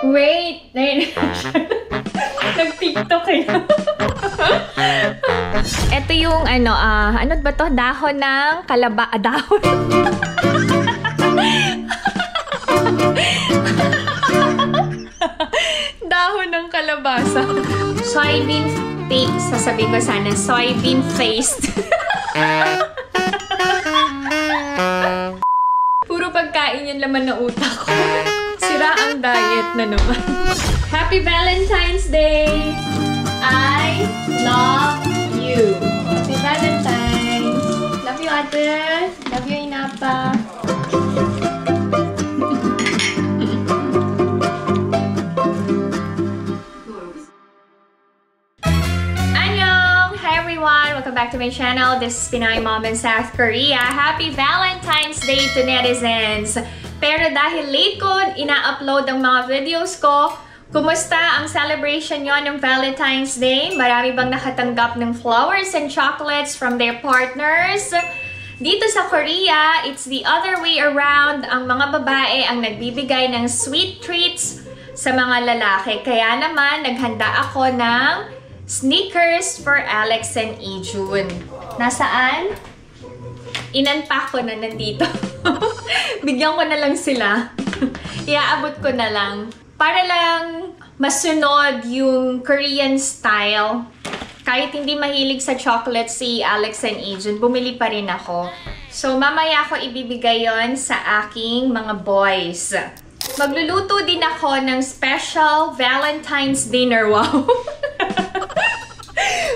Wait! Nag-TikTok kayo. Ito yung ano ba to? Dahon ng dahon. Dahon ng kalabasa. Soybean paste. Sasabihin ko sana, soybean paste. Puro pagkain yung laman na utak ko. Sira ang diet na naman. Happy Valentine's Day! I love you. Happy Valentine's. Love you, ate. Love you, Inapa. Welcome back to my channel. This is Pinay Mom in South Korea. Happy Valentine's Day to netizens! Pero dahil late ko ina-upload ang mga videos ko, kumusta ang celebration nyo ng Valentine's Day? Marami bang nakatanggap ng flowers and chocolates from their partners? Dito sa Korea, it's the other way around. Ang mga babae ang nagbibigay ng sweet treats sa mga lalaki. Kaya naman, naghanda ako ng sneakers for Alex and Ijun. Nasaan? In-unpack ko na nandito. Bigyan ko na lang sila. Iaabot ko na lang. Para lang masunod yung Korean style. Kahit hindi mahilig sa chocolate si Alex and Ijun, bumili pa rin ako. So, mamaya ko ibibigay yon sa aking mga boys. Magluluto din ako ng special Valentine's dinner. Wow!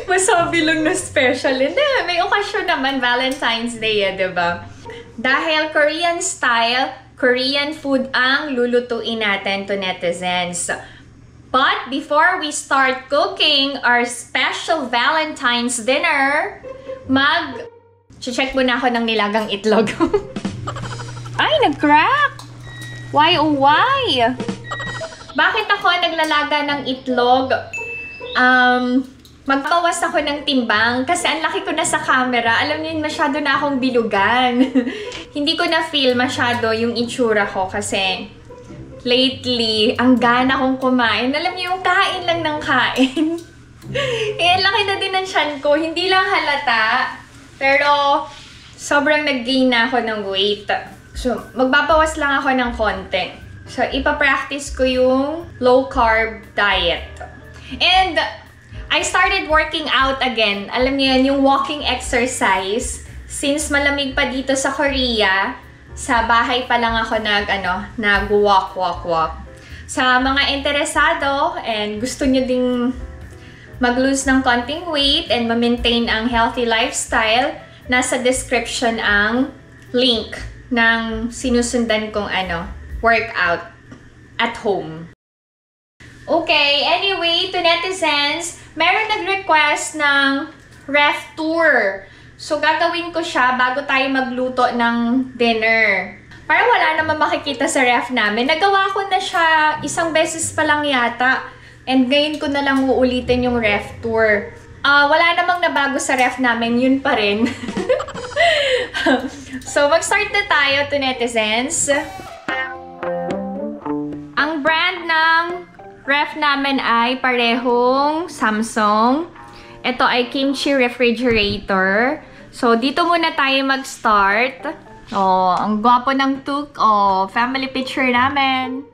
Masabi lang na special. Hindi, may okasyon naman Valentine's Day, diba? Dahil Korean style, Korean food ang lulutuin natin to netizens. But before we start cooking our special Valentine's dinner, check muna ako ng nilagang itlog. Ay, nag-crack! Why oh why? Bakit ako naglalaga ng itlog? Magbawas ako ng timbang kasi ang laki ko na sa camera. Alam niyo, masyado na akong bilugan. Hindi ko na feel masyado yung itsura ko kasi lately, ang gana kong kumain. Alam niyo, yung kain lang ng kain. Ang laki na din ng tiyan ko. Hindi lang halata. Pero, sobrang nag-gain na ako ng weight. So, magbabawas lang ako ng konti. So, ipapractice ko yung low-carb diet. And I started working out again. Alam niyo yan, yung walking exercise. Since malamig pa dito sa Korea, sa bahay pa lang ako nag-walk. Sa mga interesado and gusto niyo ding mag-lose ng konting weight and ma-maintain ang healthy lifestyle, nasa description ang link ng sinusundan kong workout at home. Okay, anyway, to netizens, meron nag-request ng ref tour. So, gagawin ko siya bago tayo magluto ng dinner. Para wala naman makikita sa ref namin. Nagawa ko na siya isang beses pa lang yata. And ngayon ko na lang uulitin yung ref tour. Wala namang nabago sa ref namin, yun pa rin. So, mag-start na tayo to netizens. Ang brand ng ref namin ay parehong Samsung. Ito ay kimchi refrigerator. So, dito muna tayo mag-start. Oh, ang gwapo ng tuk. Oh, family picture namin.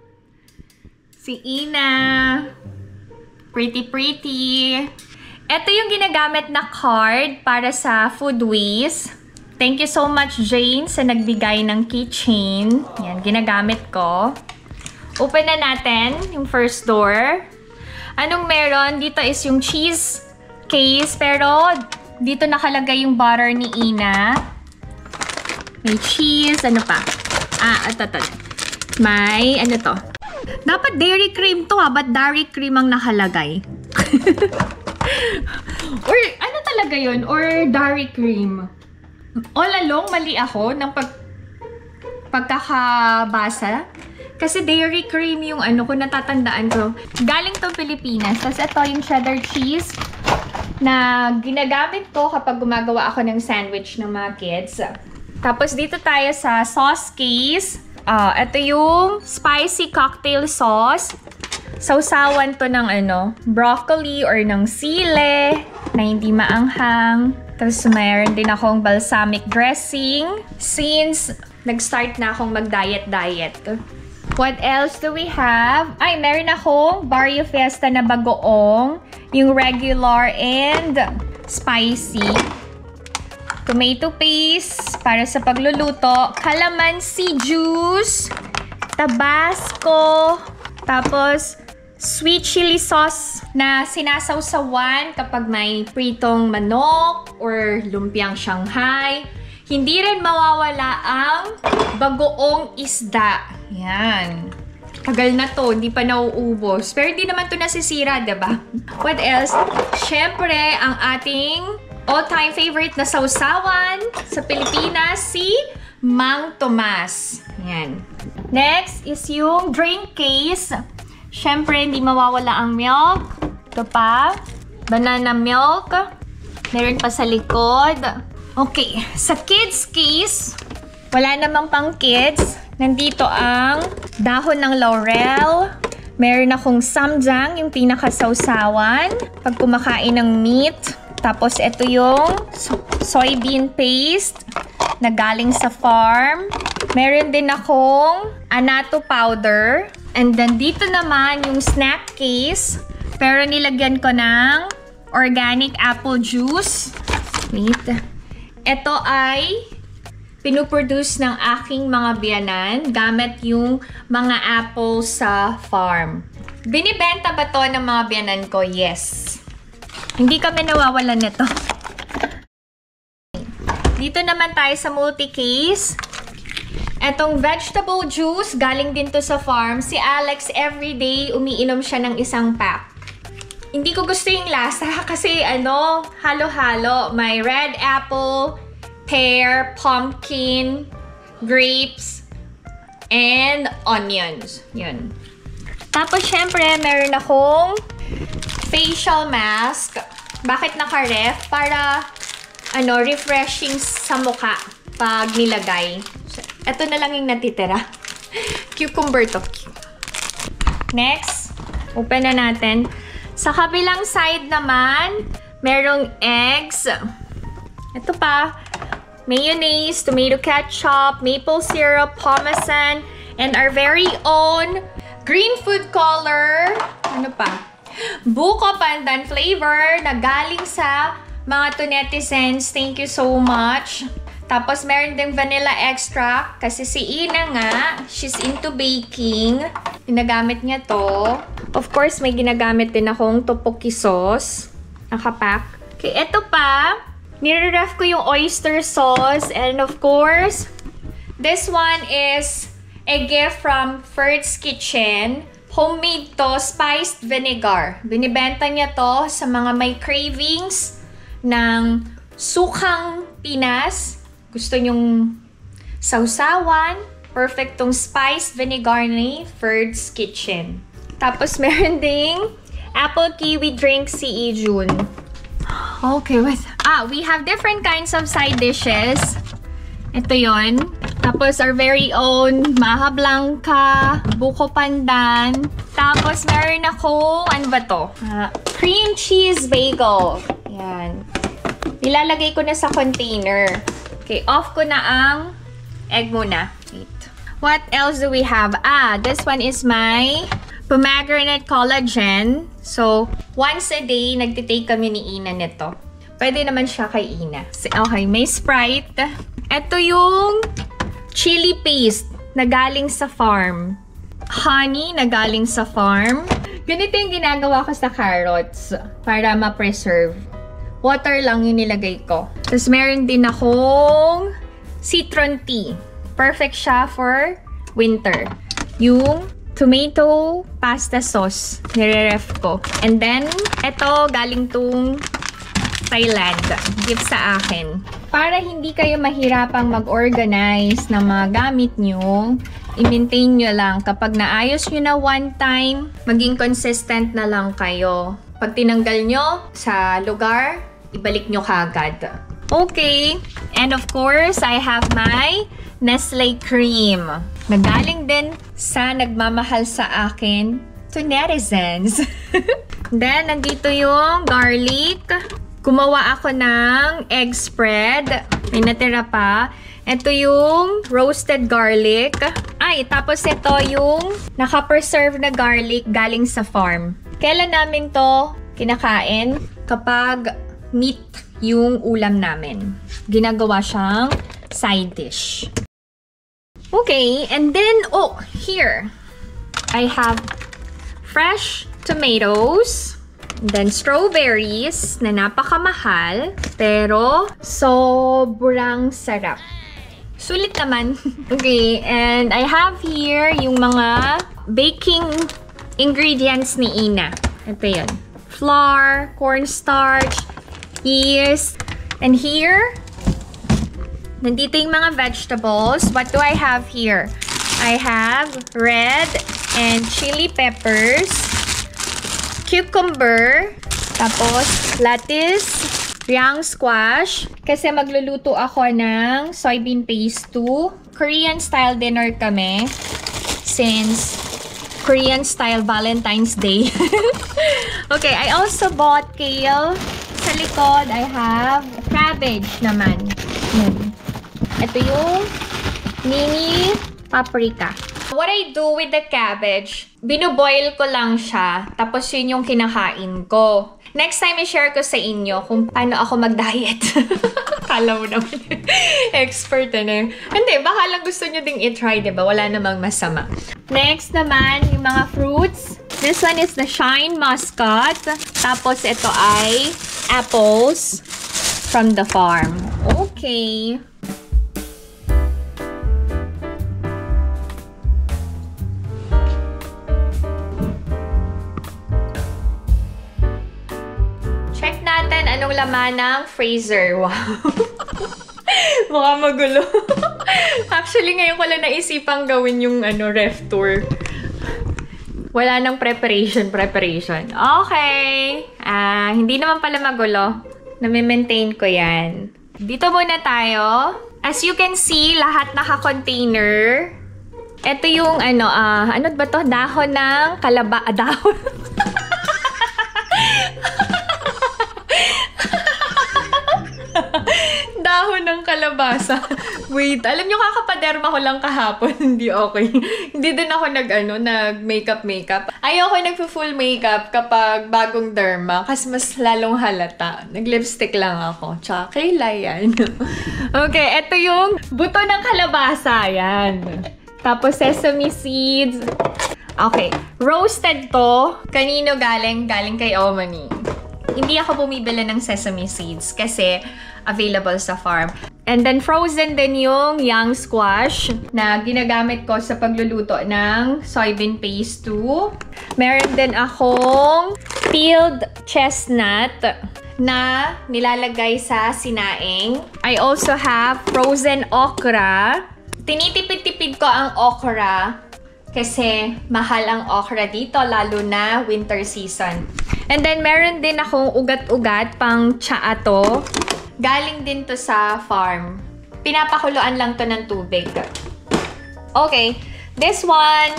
Si Ina. Pretty. Ito yung ginagamit na card para sa Foodways. Thank you so much, Jane, sa nagbigay ng keychain. Yan, ginagamit ko. Open na natin yung first door. Anong meron? Dito is yung cheese case. Pero dito nakalagay yung butter ni Ina. May cheese. Ano pa? Ito. May, to? Dapat dairy cream to ba't dairy cream ang nakalagay? Or ano talaga yun? Or dairy cream? All along, mali ako ng pagkakabasa. Kasi dairy cream yung kung natatandaan ko. Galing to Pilipinas. Tapos ito yung cheddar cheese na ginagamit ko kapag gumagawa ako ng sandwich ng mga kids. Tapos dito tayo sa sauce case. Ito yung spicy cocktail sauce. Sausawan to ng broccoli or ng sile na hindi maanghang. Tapos mayroon din akong balsamic dressing since nag-start na akong mag-diet. What else do we have? Ay, meron akong Barrio Fiesta na bagoong. Yung regular and spicy. Tomato paste para sa pagluluto. Calamansi juice. Tabasco. Tapos, sweet chili sauce na sinasawsawan kapag may pritong manok or lumpiang Shanghai. Hindi rin mawawala ang bagoong isda. Yan. Tagal na to, hindi pa nauubos. Pero hindi naman to nasisira, diba? What else? Syempre, ang ating all-time favorite na sausawan sa Pilipinas, si Mang Tomas. Yan. Next is yung drink case. Syempre, hindi mawawala ang milk. Ito pa. Banana milk. Meron pa sa likod. Okay. Sa kids case, wala namang pang kids. Nandito ang dahon ng laurel. Meron akong samjang, yung pinakasawsawan. Pag kumakain ng meat. Tapos, ito yung soybean paste na galing sa farm. Meron din akong annatto powder. And then, dito naman yung snack case. Pero nilagyan ko ng organic apple juice. Wait. Ito ay pinuproduce ng aking mga biyanan gamit yung mga apple sa farm. Binibenta ba to ng mga biyanan ko? Yes. Hindi kami nawawalan nito. Dito naman tayo sa multi-case. Etong vegetable juice, galing din to sa farm. Si Alex, everyday, umiinom siya ng isang pack. Hindi ko gusto yung lasa kasi halo-halo. May red apple, pear, pumpkin, grapes, and onions. Yun. Tapos, syempre, meron akong facial mask. Bakit naka-ref? Para, refreshing sa mukha pag nilagay. Ito na lang yung natitira. Cucumber to. Next, open na natin. Sa kabilang side naman, merong eggs. Ito pa, mayonnaise, tomato ketchup, maple syrup, parmesan, and our very own green food color. Ano pa? Buko pandan flavor na galing sa mga netizens. Thank you so much. Tapos, meron din vanilla extract. Kasi si Ina nga, she's into baking. Ginagamit niya to. Of course, may ginagamit din akong tteokbokki sauce. Nakapack. Okay, eto pa. Nire-ref ko yung oyster sauce. And of course, this one is a gift from Fert's Kitchen. Homemade to, spiced vinegar. Binibenta niya to sa mga may cravings ng sukang Pinas. Gusto nyong sausawan, perfect tong spiced vinegar ni Fert's Kitchen. Tapos meron ding apple kiwi drink si Ijun. Okay, we have different kinds of side dishes. Ito yon. Tapos our very own maha blanca, buko pandan. Tapos meron ako, ano ba to? Cream cheese bagel. Yan. Ilalagay ko na sa container. Okay, off ko na ang egg muna. Wait. What else do we have? This one is my pomegranate collagen. So, once a day, nagtitake kami ni Ina nito. Pwede naman siya kay Ina. Okay, may Sprite. Ito yung chili paste na galing sa farm. Honey na galing sa farm. Ganito yung ginagawa ko sa carrots para ma-preserve. Water lang yung nilagay ko. Tapos meron din akong citron tea. Perfect siya for winter. Yung tomato pasta sauce. Nire-ref ko. And then, eto galing tong Thailand. Gift sa akin. Para hindi kayo mahirapang mag-organize ng mga gamit nyo, i-maintain nyo lang. Kapag naayos nyo na one time, maging consistent na lang kayo. Pag tinanggal nyo sa lugar, ibalik nyo kagad. Okay. And of course, I have my Nestle cream. Nagaling din sa nagmamahal sa akin, to netizens. Then, nandito yung garlic. Gumawa ako ng egg spread. May natira pa. Ito yung roasted garlic. Ay, tapos ito yung naka-preserve na garlic galing sa farm. Kailan namin to kinakain? Kapag meat yung ulam namin. Ginagawa siyang side dish. Okay, and then, oh, here. I have fresh tomatoes. Then, strawberries na napakamahal, pero sobrang sarap. Sulit naman. Okay, and I have here yung mga baking ingredients ni Ina. Ito yun. Flour, cornstarch, yeast, and here, nandito yung mga vegetables. What do I have here? I have red and chili peppers, cucumber, tapos lettuce, young squash, kasi magluluto ako ng soybean paste too. Korean style dinner kami since Korean style Valentine's Day. Okay, I also bought kale. Sa likod, I have cabbage naman. Ito yung mini paprika. What I do with the cabbage, binuboil ko lang siya, tapos yun yung kinakain ko. Next time, i-share ko sa inyo kung paano ako mag-diet. Kala mo naman. Expert na. Hindi, baka lang gusto nyo ding i-try, diba? Wala namang masama. Next naman, yung mga fruits. This one is the Shine Muscat. Tapos ito ay apples from the farm. Okay. Anong laman ng freezer? Wow. Mukha magulo. Actually, ngayon ko lang naisipang gawin yung ref tour. Wala nang preparation. Okay. Hindi naman pala magulo. Nami-maintain ko yan. Dito muna tayo. As you can see, lahat naka-container. Ito yung ano ba to? Dahon ng dahon. Dahon ng kalabasa. Wait, alam nyo, kakapaderma ko lang kahapon. Hindi okay. Hindi din ako nag-makeup. Ayoko nagpo-full makeup kapag bagong derma kasi mas lalong halata. Nag-lipstick lang ako. Tsaka kaila yan. Okay, ito yung buto ng kalabasa. Yan. Tapos sesame seeds. Okay, roasted to. Kanino galing? Galing kay Omani. Hindi ako bumibili ng sesame seeds kasi available sa farm. And then frozen din yung young squash na ginagamit ko sa pagluluto ng soybean paste too. Meron din akong peeled chestnut na nilalagay sa sinaing. I also have frozen okra. Tinitipid-tipid ko ang okra kasi mahal ang okra dito, lalo na winter season. And then meron din akong ugat-ugat pang tsaa to. Galing din to sa farm. Pinapakuluan lang to ng tubig. Okay. This one,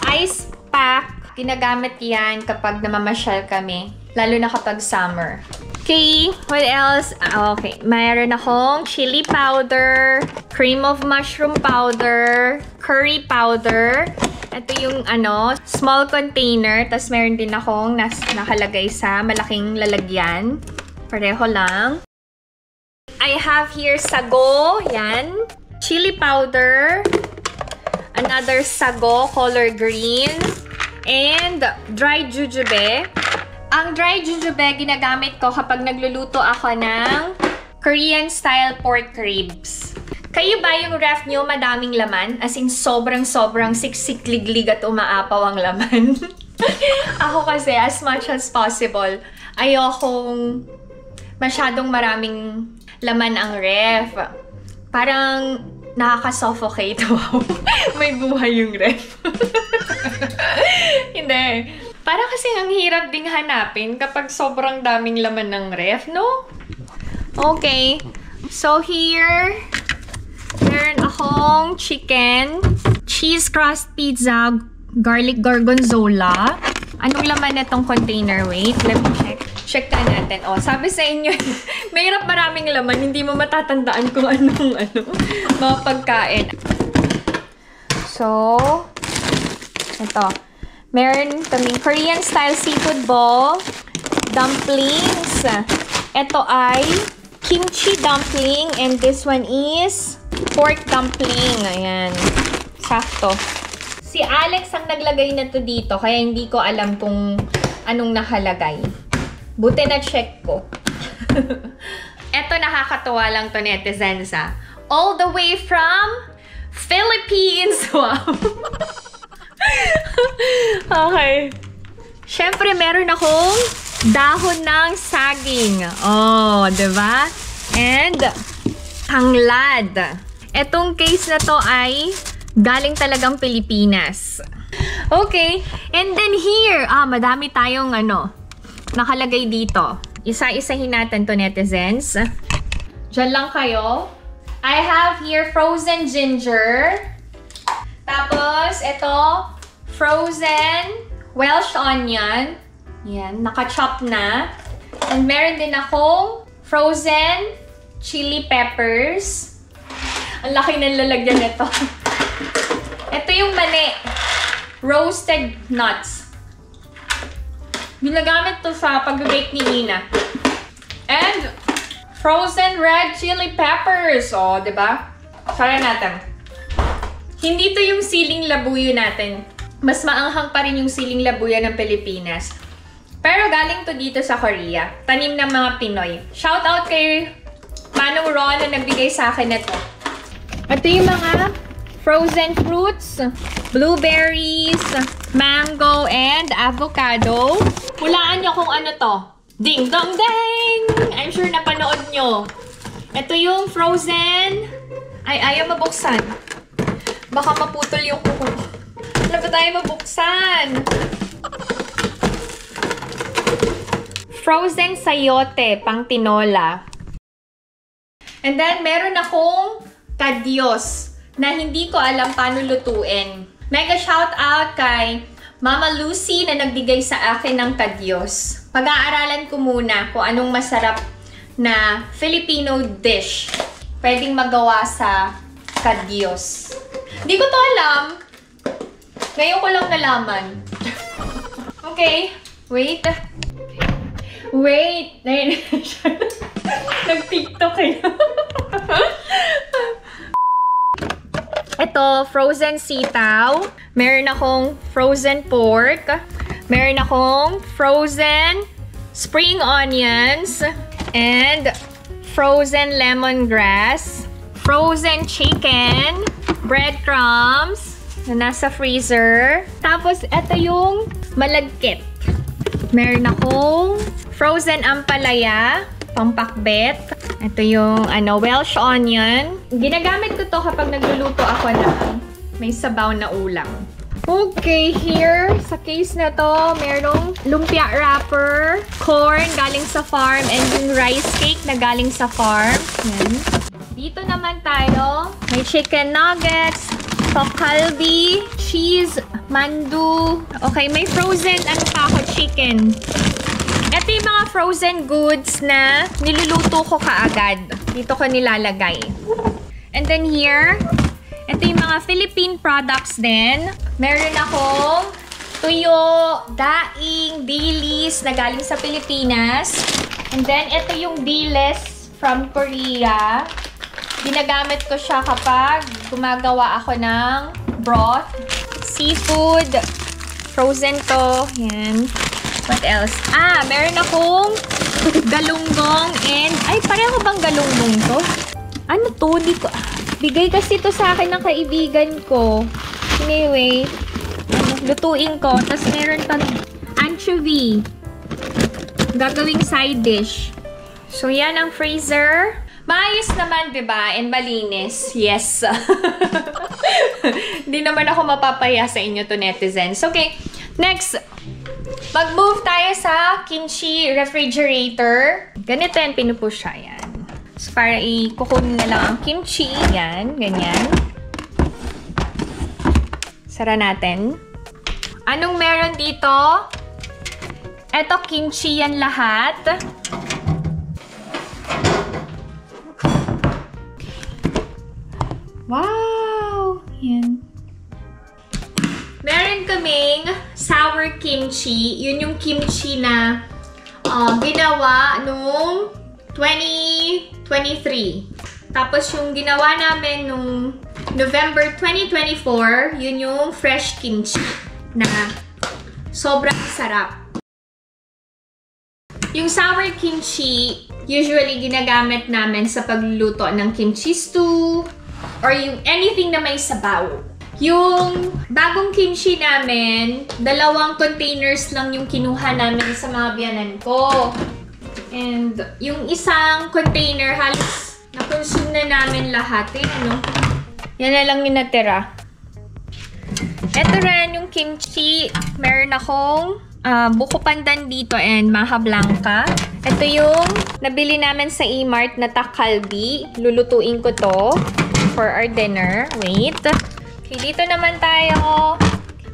ice pack. Ginagamit yan kapag namamasyal kami. Lalo na kapag summer. Okay. What else? Okay. Mayroon akong chili powder, cream of mushroom powder, curry powder. Ito yung small container. Tapos meron din akong nakalagay sa malaking lalagyan. Pareho lang. I have here sago, yan. Chili powder. Another sago, color green. And dried jujube. Ang dried jujube, ginagamit ko kapag nagluluto ako ng Korean-style pork ribs. Kayo ba yung ref nyo madaming laman? As in, sobrang siksik-liglig at umaapaw ang laman. Ako kasi, as much as possible, ayokong masyadong maraming laman ang ref. Parang nakaka-suffocate. Wow. May buhay yung ref. Hindi. Parang kasi ang hirap ding hanapin kapag sobrang daming laman ng ref, no? Okay. So here, meron akong chicken, cheese crust pizza, garlic gorgonzola. Anong laman na tong container? Wait, let me check. Check ka natin. Oh, sabi sa inyo, mahirap maraming laman. Hindi mo matatandaan kung anong mga pagkain. So, ito. Meron kaming Korean style seafood bowl, dumplings. Ito ay kimchi dumpling, and this one is pork dumpling. Ayan. Sakto. Si Alex ang naglagay na to dito, kaya hindi ko alam kung anong nakalagay. Buti na check ko. Eto, nakakatuwa lang to, netizens, ha. All the way from Philippines. Wow. Okay. Siyempre, meron akong dahon ng saging. Oh, diba? And tanglad. Etong case na to ay galing talagang Pilipinas. Okay. And then here, madami tayong nakalagay dito. Isa-isahin natin to, netizens. Diyan lang kayo. I have here frozen ginger. Tapos, ito, frozen Welsh onion. Yan, naka-chop na. And meron din akong frozen chili peppers. Ang laki ng lalagyan nito. Ito yung mani. Roasted nuts. Ginagamit to sa pag-bake ni Nina. And frozen red chili peppers. O, diba? Try natin. Hindi to yung siling labuyo natin. Mas maanghang pa rin yung siling labuyo ng Pilipinas. Pero galing to dito sa Korea. Tanim ng mga Pinoy. Shout out kay Manong Ron na nagbigay sa akin na to. Ito yung mga frozen fruits, blueberries, mango, and avocado. Hulaan nyo kung ano to. Ding dong ding! I'm sure napanood nyo. Ito yung frozen. Ay, ayaw mabuksan. Baka maputol yung kuko. Wala ba tayo mabuksan? Frozen sayote, pang tinola. And then, meron akong kadyos na hindi ko alam paano lutuin. Mega shout out kay Mama Lucy na nagbigay sa akin ng kadyos. Pag-aaralan ko muna kung anong masarap na Filipino dish pwedeng magawa sa kadyos. Hindi ko to alam. Ngayon ko lang nalaman. Okay. Wait. Wait. Nag-TikTok kayo. Ito, frozen sitaw. Meron akong frozen pork. Meron akong frozen spring onions. And frozen lemongrass. Frozen chicken. Breadcrumbs na nasa freezer. Tapos, ito yung malagkit. Meron akong frozen ampalaya, pampakbet. Ito yung Welsh onion. Ginagamit ko to kapag nagluluto ako ng may sabaw na ulam. Okay, here, sa case na to, merong lumpia wrapper, corn galing sa farm, and yung rice cake na galing sa farm. Yan. Dito naman tayo, may chicken nuggets, tokalbi, cheese, mandu. Okay, may frozen, chicken. Ito yung mga frozen goods na niluluto ko kaagad. Dito ko nilalagay. And then here, ito yung mga Philippine products din. Meron akong tuyo, daing, dilis na galing sa Pilipinas. And then, ito yung dilis from Korea. Ginagamit ko siya kapag gumagawa ako ng broth. Seafood. Frozen to. Yan. What else? Meron akong galunggong and... Ay, pareho bang galunggong to? Ano to? Di ko... Bigay kasi to sa akin ng kaibigan ko. Anyway, lutuin ko. Tapos meron pang anchovy. Gagawing side dish. So, yan ang freezer. Maayos naman, diba? And malinis. Yes. Hindi naman ako mapapaya sa inyo to, netizens. Okay, next. Mag-move tayo sa kimchi refrigerator. Ganito yan, pinupush siya. Yan. So, para ikukunin na lang ang kimchi. Yan, ganyan. Sara natin. Anong meron dito? Eto, kimchi yan lahat. Wow! Yan. Meron kaming sour kimchi. Yun yung kimchi na ginawa nung 2023. Tapos yung ginawa namin nung November 2024, yun yung fresh kimchi na sobrang sarap. Yung sour kimchi, usually ginagamit namin sa pagluluto ng kimchi stew or yung anything na may sabaw. Yung bagong kimchi namin, 2 containers lang yung kinuha namin sa mga biyanan ko. And yung isang container, halos na-consume na namin lahat eh, ano? Yan na lang yung natira. Ito rin yung kimchi. Meron akong buko pandan dito and maha blanca. Ito yung nabili namin sa E-Mart na takalbi. Lulutuin ko to for our dinner. Wait. Okay, dito naman tayo.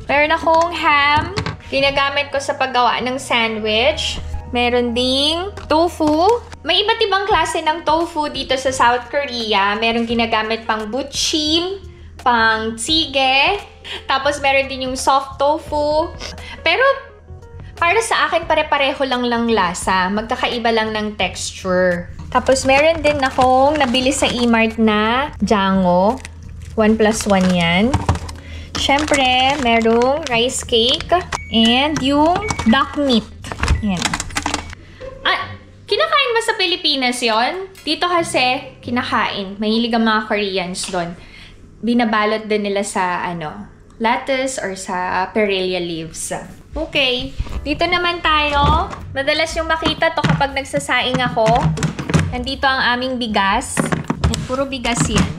Meron akong ham. Ginagamit ko sa paggawa ng sandwich. Meron ding tofu. May iba't ibang klase ng tofu dito sa South Korea. Meron ginagamit pang buchim, pang tsige. Tapos meron din yung soft tofu. Pero para sa akin, pare-pareho lang lasa. Magkakaiba lang ng texture. Tapos meron din akong nabili sa E-Mart na jango. 1+1 yan. Siyempre, merong rice cake. And yung duck meat. Yan. Kinakain ba sa Pilipinas yon? Dito kasi, kinakain. Mahilig ang mga Koreans doon. Binabalot din nila sa, lettuce or sa perilla leaves. Okay. Dito naman tayo. Madalas yung makita to kapag nagsasaing ako. Nandito ang aming bigas. Yan, puro bigas yan.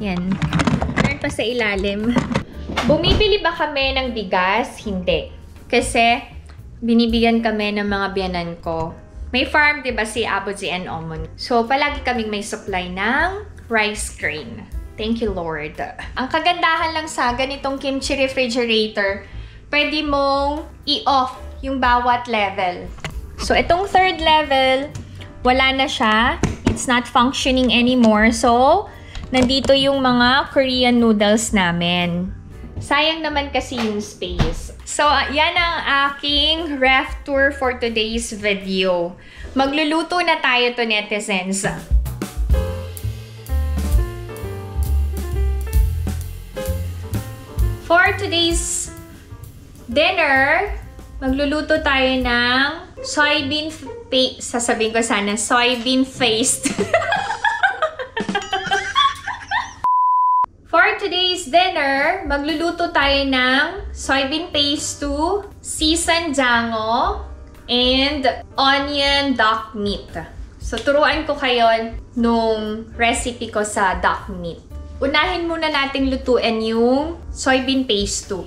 Yan. Meron pa sa ilalim. Bumibili ba kami ng bigas? Hindi. Kasi, binibigyan kami ng mga biyanan ko. May farm, diba, si Aboji and Omon. So, palagi kaming may supply ng rice grain. Thank you, Lord. Ang kagandahan lang sa ganitong kimchi refrigerator, pwede mong i-off yung bawat level. So, itong 3rd level, wala na siya. It's not functioning anymore. So, nandito yung mga Korean noodles namin. Sayang naman kasi yung space. So, yan ang aking ref tour for today's video. Magluluto na tayo to, netizens. For today's dinner, magluluto tayo ng soybean paste. Sasabihin ko sana, soybean paste. For today's dinner, magluluto tayo ng soybean paste to seasoned jango and onion duck meat. So, turuan ko kayo nung recipe ko sa duck meat. Unahin muna nating lutuin yung soybean paste to.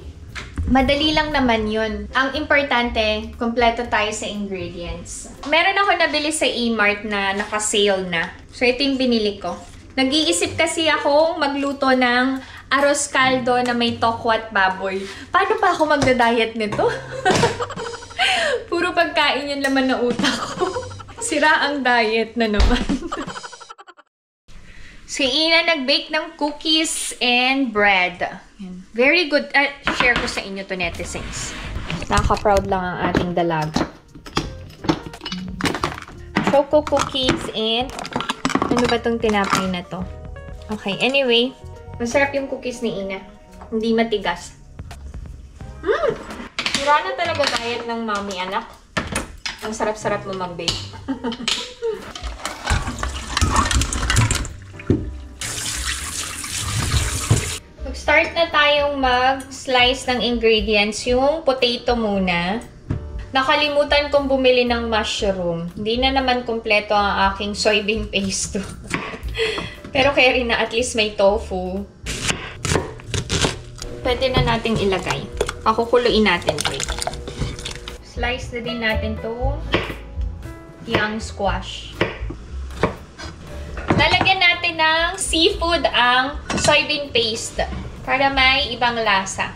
Madali lang naman yun. Ang importante, kompleto tayo sa ingredients. Meron ako nabili sa E-Mart na naka-sale na. So, ito yung binili ko. Nag-iisip kasi akong magluto ng arroz caldo na may tokwat baboy. Paano pa ako magda-diet nito? Puro pagkain yung laman na utak ko. Sira ang diet na naman. Si Ina nag-bake ng cookies and bread. Very good. Share ko sa inyo to, netizens. Nakaka-proud lang ang ating dalaga. Choco cookies and ano ba itong tinapay na to? Okay, anyway. Masarap yung cookies ni Ina. Hindi matigas. Sira na talaga diet ng mommy, anak. Ang sarap-sarap mo mag-bake. Mag-start na tayong mag-slice ng ingredients. Yung potato muna. Nakalimutan kong bumili ng mushroom. Hindi na naman kumpleto ang aking soybean paste. Pero carry na, at least may tofu. Pwede na nating ilagay. Pakukuluin natin ito. Slice na din natin itong young squash. Lalagyan natin ng seafood ang soybean paste para may ibang lasa.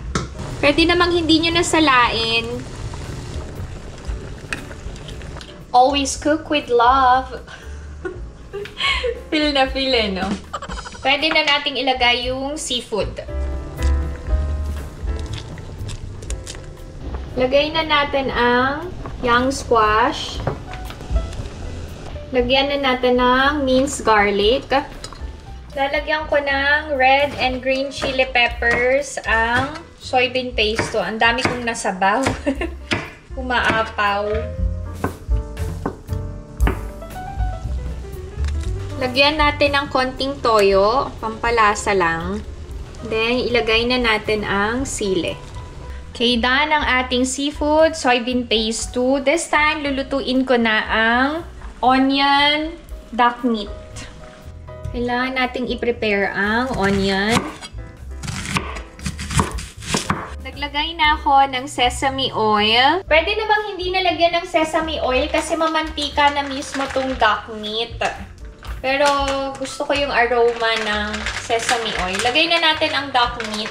Pwede namang hindi nyo nasalain. Always cook with love. Feel na feel eh, no? Pwede na nating ilagay yung seafood. Lagay na natin ang young squash. Lagyan na natin ng minced garlic. Lalagyan ko ng red and green chili peppers ang soybean paste. Ang dami kong nasabaw. Umaapaw. Lagyan natin ng konting toyo, pampalasa lang. Then, ilagay na natin ang sili. Okay, done ang ating seafood, soybean paste 2. This time, lulutuin ko na ang onion duck meat. Kailangan nating i-prepare ang onion. Naglagay na ako ng sesame oil. Pwede namang hindi nalagyan ng sesame oil kasi mamantika na mismo tong duck meat. Pero gusto ko yung aroma ng sesame oil. Lagay na natin ang duck meat.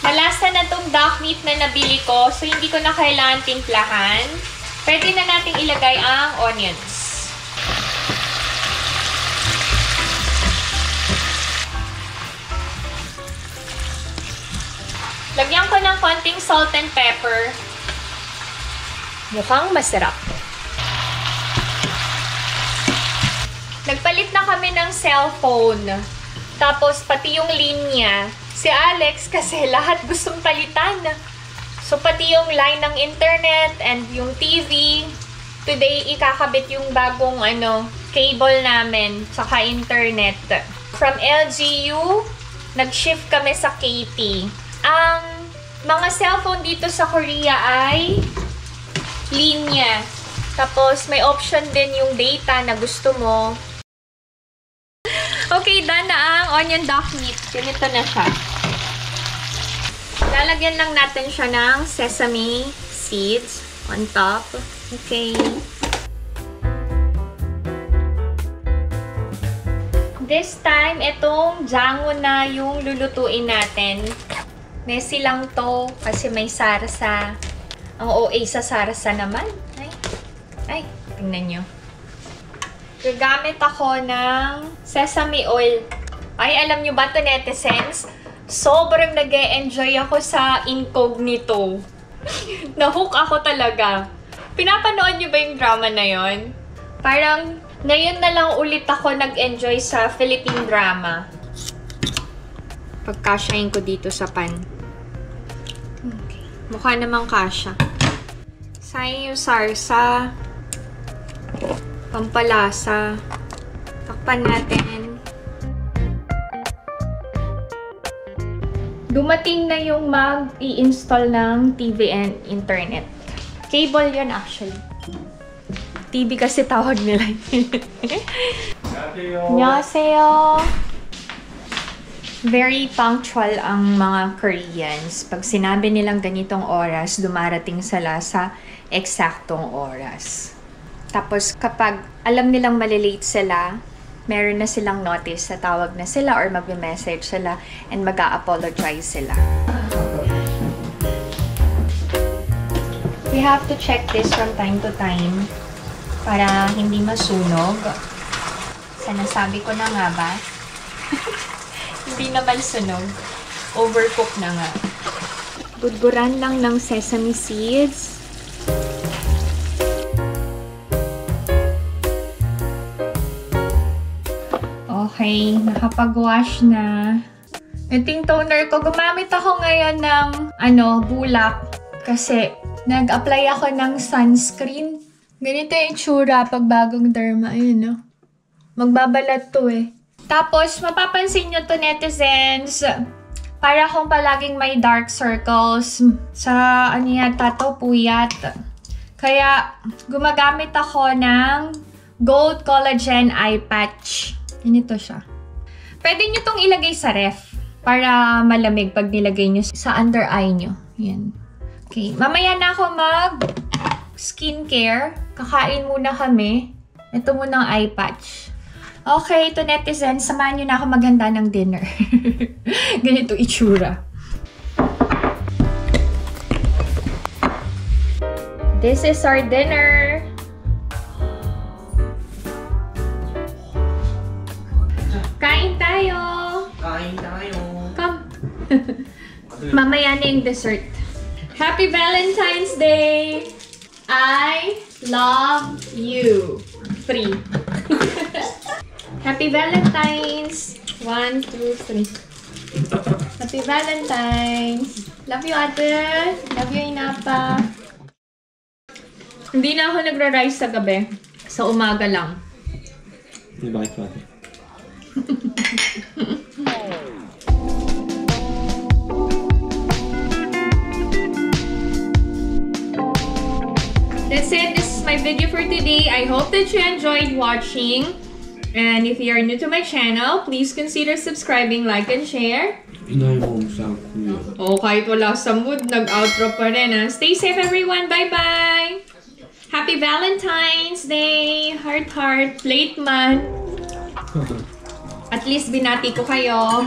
Malasa na tong duck meat na nabili ko, so hindi ko na kailangan timplahan. Pwede na nating ilagay ang onions. Lagyan ko ng konting salt and pepper. Mukhang masarap. Nagpalit na kami ng cellphone. Tapos pati yung linya. Si Alex kasi lahat gustong palitan. So pati yung line ng internet and yung TV. Today ikakabit yung bagong cable namin saka internet. From LGU, nag-shift kami sa KT. Ang mga cellphone dito sa Korea ay linya. Tapos may option din yung data na gusto mo. Okay, done na ang onion duck meat. Ganito na siya. Lalagyan lang natin siya ng sesame seeds on top. Okay. This time, itong jango na yung lulutuin natin. Messy lang to kasi may sarsa. Ang OA sa sarsa naman. Ay, tingnan nyo. Gagamit ako ng sesame oil. Ay, alam nyo ba to, netizens? Sobrang nag-e-enjoy ako sa Incognito. Nahook ako talaga. Pinapanood nyo ba yung drama na yon? Parang ngayon na lang ulit ako nag-enjoy sa Philippine drama. Pagkasyahin ko dito sa pan. Okay. Mukha namang kasya. Sayang yung sarsa. Pampalasa. Takpan natin. Dumating na yung mag-i-install ng TV and internet. Cable yun actually. TV kasi tawag nila. Annyeonghaseyo. Very punctual ang mga Koreans. Pag sinabi nilang ganitong oras, dumarating sila sa eksaktong oras. Tapos kapag alam nilang malilate sila, meron na silang notice na tawag na sila or magme-message sila and mag-a-apologize sila. We have to check this from time to time para hindi masunog. Sanasabi ko na nga ba? Hindi naman sunog. Overcook na nga. Budburan lang ng sesame seeds. Okay, nakapag-wash na. Ito yung toner ko. Gumamit ako ngayon ng bulak. Kasi nag-apply ako ng sunscreen. Ganito yung itsura pag bagong derma. Ayun, no? Magbabalat to eh. Tapos, mapapansin nyo to, netizens. Para akong palaging may dark circles. Sa, yata to, puyat. Kaya, gumagamit ako ng Gold Collagen Eye Patch. Ganito siya. Pwede nyo tong ilagay sa ref para malamig pag nilagay nyo sa under eye nyo. Yan. Okay. Mamaya na ako mag-skincare. Kakain muna kami. Ito muna ang eye patch. Okay, to netizens, samahan nyo na ako maghanda ng dinner. Ganito itsura. This is our dinner. Kain tayo! Kain tayo! Come! Mamaya na yung dessert. Happy Valentine's Day! I love you. 3. Happy Valentine's! 1, 2, 3. Happy Valentine's! Love you, ate! Love you, Inapa! Hindi na ako nagra-rice sa gabi. Sa umaga lang. Hindi bakit pati? That's it. This is my video for today. I hope that you enjoyed watching. And if you are new to my channel, please consider subscribing, like, and share. Inahin mo sa kuya. Oh, kahit wala sa mood, nag-outro pa rin. Stay safe, everyone. Bye-bye! Happy Valentine's Day! Heart, heart, plate man. At least binati ko kayo.